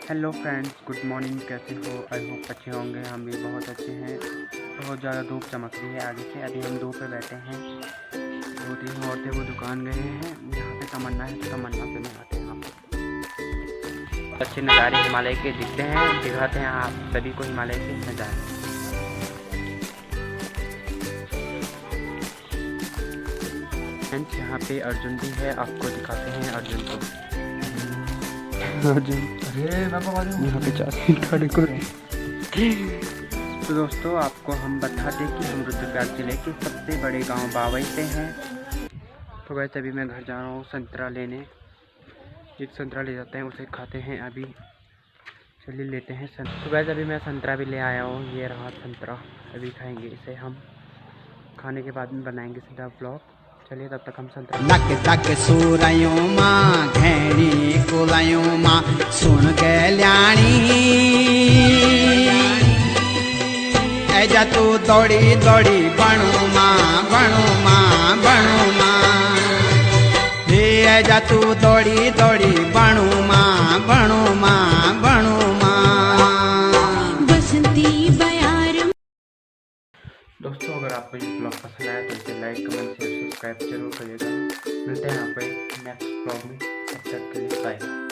Hello friends, good morning. कैसे हो? I hope अच्छे होंगे। हम भी बहुत अच्छे हैं। बहुत ज़्यादा धूप चमक रही है आगे से। अभी हम धूप पे बैठे हैं। 2-3 औरतें वो दुकान गए हैं। यहाँ पे तमन्ना है तो तमन्ना पे में आते हैं। यहाँ पे अच्छे नज़ारे हिमालय के दिखते हैं। दिखाते हैं आप सभी को हिमालय के नज़ारे। फ्रेंड्स, यहाँ पे अर्जुन भी है। आपको दिखाते हैं अर्जुन को। अर्जुन यहाँ पे जाते खड़े को। तो दोस्तों, आपको हम बताते हैं कि हम रुद्रप्रयाग जिले के सबसे बड़े गांव बावई से हैं। तो वैसे अभी मैं घर जा रहा हूँ संतरा लेने। एक संतरा ले जाते हैं, उसे खाते हैं। अभी चलिए लेते हैं संतरा। तो वैसे अभी मैं संतरा भी ले आया हूँ। ये रहा संतरा। अभी खाएंगे इसे हम। खाने के बाद में बनाएंगे सीधा ब्लॉग। चलिए तब तक हम संतरा। लक तक सूरयों माँ घेरी कुलयों माँ सुन गल्याणी ऐजा तू दौड़ी दौड़ी बनू माँ बनू माँ बनू माँ हे ऐजा तू दौड़ी दौड़ी बनू माँ बनू माँ बनू माँ बसंती बयार। दोस्तों, अगर आपको ये ब्लॉग पसंद आया तो इसे लाइक, कमेंट, शेयर, सब्सक्राइब जरूर करिएगा। मिलते हैं यहाँ पे नेक्स्ट ब्लॉग में। तब तक के लिए बाय।